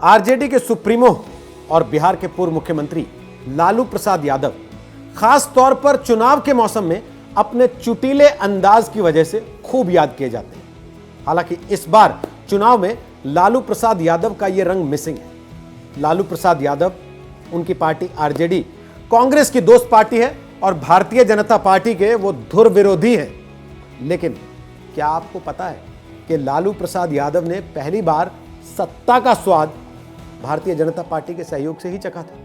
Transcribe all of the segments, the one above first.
RJD के supremo और बिहार के पूर्व मुख्यमंत्री लालू प्रसाद यादव खास तौर पर चुनाव के मौसम में अपने चुटीले अंदाज की वजह से खूब याद किए जाते हैं। हालांकि इस बार चुनाव में लालू प्रसाद यादव का यह रंग मिसिंग है। लालू प्रसाद यादव, उनकी पार्टी आरजेडी कांग्रेस की दोस्त पार्टी है और भारतीय जनता पार्टी के वो धुर विरोधी हैं। लेकिन क्या आपको पता है कि लालू प्रसाद यादव ने पहली बार सत्ता का स्वाद भारतीय जनता पार्टी के सहयोग से ही चखा था?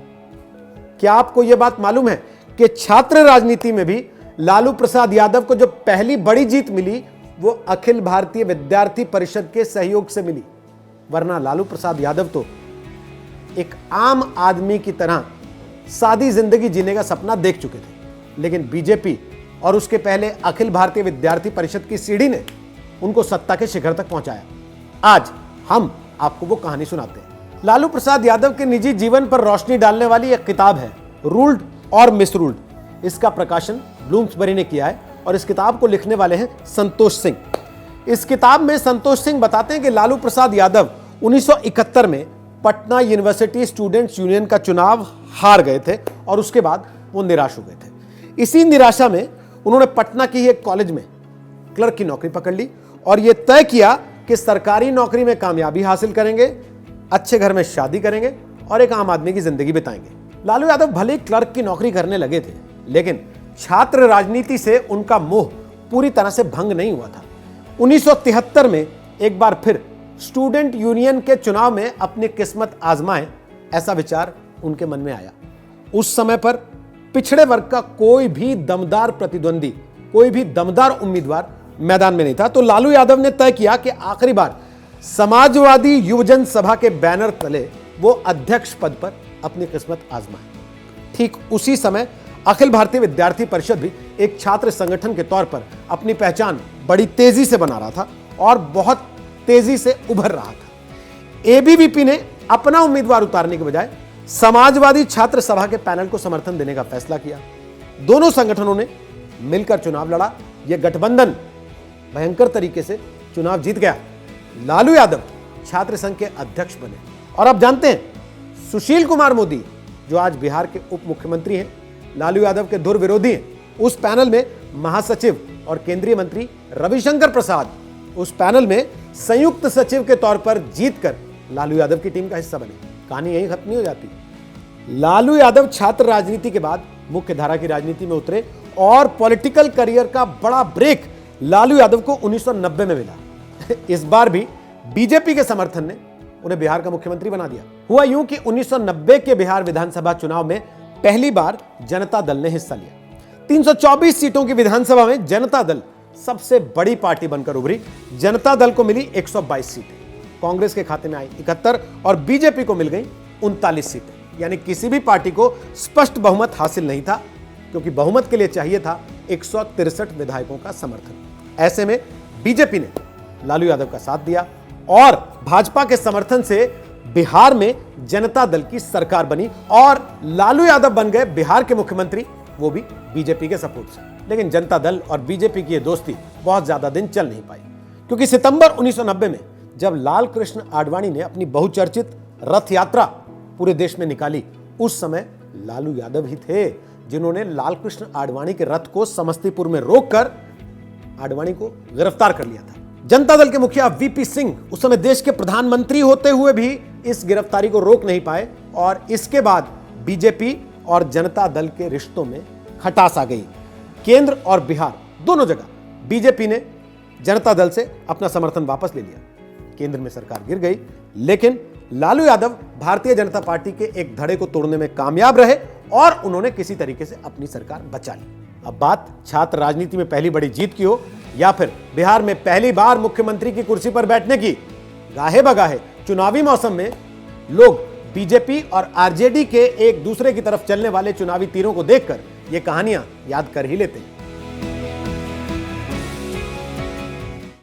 क्या आपको यह बात मालूम है कि छात्र राजनीति में भी लालू प्रसाद यादव को जो पहली बड़ी जीत मिली वो अखिल भारतीय विद्यार्थी परिषद के सहयोग से मिली, वरना लालू प्रसाद यादव तो एक आम आदमी की तरह सादी जिंदगी जीने का सपना देख चुके थे। लेकिन बीजेपी और उसके पहले अखिल भारतीय विद्यार्थी परिषद की सीढ़ी ने उनको सत्ता के शिखर तक पहुंचाया। आज हम आपको वो कहानी सुनाते हैं। लालू प्रसाद यादव के निजी जीवन पर रोशनी डालने वाली एक किताब है, रूल्ड और मिसरूल्ड। इसका प्रकाशन ब्लूम्सबरी ने किया है और इस किताब को लिखने वाले हैं संतोष सिंह। इस किताब में संतोष सिंह बताते हैं कि लालू प्रसाद यादव 1971 में पटना यूनिवर्सिटी स्टूडेंट्स यूनियन का चुनाव हार गए थे और उसके बाद वो निराश हो गए थे। इसी निराशा में उन्होंने पटना की एक कॉलेज में क्लर्क की नौकरी पकड़ ली और यह तय किया कि सरकारी नौकरी में कामयाबी हासिल करेंगे, अच्छे घर में शादी करेंगे और एक आम आदमी की जिंदगी बिताएंगे। लालू यादव भले ही क्लर्क की नौकरी करने लगे थे, लेकिन छात्र राजनीति से उनका मोह पूरी तरह से भंग नहीं हुआ था। 1973 में एक बार फिर स्टूडेंट यूनियन के चुनाव में अपनी किस्मत आजमाएं, ऐसा विचार उनके मन में आया। उस समय पर पिछड़े वर्ग का कोई भी दमदार प्रतिद्वंदी, कोई भी दमदार उम्मीदवार मैदान में नहीं था। तो लालू यादव ने तय किया कि आखिरी बार समाजवादी युवजन सभा के बैनर तले वो अध्यक्ष पद पर अपनी किस्मत आजमाए। ठीक उसी समय अखिल भारतीय विद्यार्थी परिषद भी एक छात्र संगठन के तौर पर अपनी पहचान बड़ी तेजी से बना रहा था और बहुत तेजी से उभर रहा था। एबीवीपी ने अपना उम्मीदवार उतारने के बजाय समाजवादी छात्र सभा के पैनल को समर्थन देने का फैसला किया। दोनों संगठनों ने मिलकर चुनाव लड़ा। यह गठबंधन भयंकर तरीके से चुनाव जीत गया। लालू यादव छात्र संघ के अध्यक्ष बने और आप जानते हैं सुशील कुमार मोदी, जो आज बिहार के उप मुख्यमंत्री हैं, लालू यादव के धुर विरोधी हैं। उस पैनल में महासचिव और केंद्रीय मंत्री रविशंकर प्रसाद उस पैनल में संयुक्त सचिव के तौर पर जीतकर लालू यादव की टीम का हिस्सा बने। कहानी यहीं खत्म नहीं हो जाती। लालू यादव छात्र राजनीति के बाद मुख्य धारा की राजनीति में उतरे और पॉलिटिकल करियर का बड़ा ब्रेक लालू यादव को 1990 में मिला। इस बार भी बीजेपी के समर्थन ने उन्हें बिहार का मुख्यमंत्री बना दिया। हुआ यूं कि 1990 के बिहार विधानसभा चुनाव में पहली बार जनता दल ने हिस्सा लिया। 324 सीटों की विधानसभा में जनता दल सबसे बड़ी पार्टी बनकर उभरी। जनता दल को मिली 122 सीटें, कांग्रेस के खाते में आई 71 और बीजेपी को मिल गई 39 सीटें। यानी किसी भी पार्टी को स्पष्ट बहुमत हासिल नहीं था, क्योंकि बहुमत के लिए चाहिए था 163 विधायकों का समर्थन। ऐसे में बीजेपी ने लालू यादव का साथ दिया और भाजपा के समर्थन से बिहार में जनता दल की सरकार बनी और लालू यादव बन गए बिहार के मुख्यमंत्री, वो भी बीजेपी के सपोर्ट से। लेकिन जनता दल और बीजेपी की यह दोस्ती बहुत ज्यादा दिन चल नहीं पाई, क्योंकि सितंबर 1990 में जब लाल कृष्ण आडवाणी ने अपनी बहुचर्चित रथ यात्रा पूरे देश में निकाली, उस समय लालू यादव ही थे जिन्होंने लाल कृष्ण आडवाणी के रथ को समस्तीपुर में रोककर आडवाणी को गिरफ्तार कर लिया था। जनता दल के मुखिया वीपी सिंह उस समय देश के प्रधानमंत्री होते हुए भी इस गिरफ्तारी को रोक नहीं पाए और इसके बाद बीजेपी और जनता दल के रिश्तों में खटास आ गई। केंद्र और बिहार दोनों जगह बीजेपी ने जनता दल से अपना समर्थन वापस ले लिया। केंद्र में सरकार गिर गई, लेकिन लालू यादव भारतीय जनता पार्टी के एक धड़े को तोड़ने में कामयाब रहे और उन्होंने किसी तरीके से अपनी सरकार बचा ली। अब बात छात्र राजनीति में पहली बड़ी जीत की हो या फिर बिहार में पहली बार मुख्यमंत्री की कुर्सी पर बैठने की, गाहे बगाहे चुनावी मौसम में लोग बीजेपी और आरजेडी के एक दूसरे की तरफ चलने वाले चुनावी तीरों को देखकर ये कहानियां याद कर ही लेते हैं।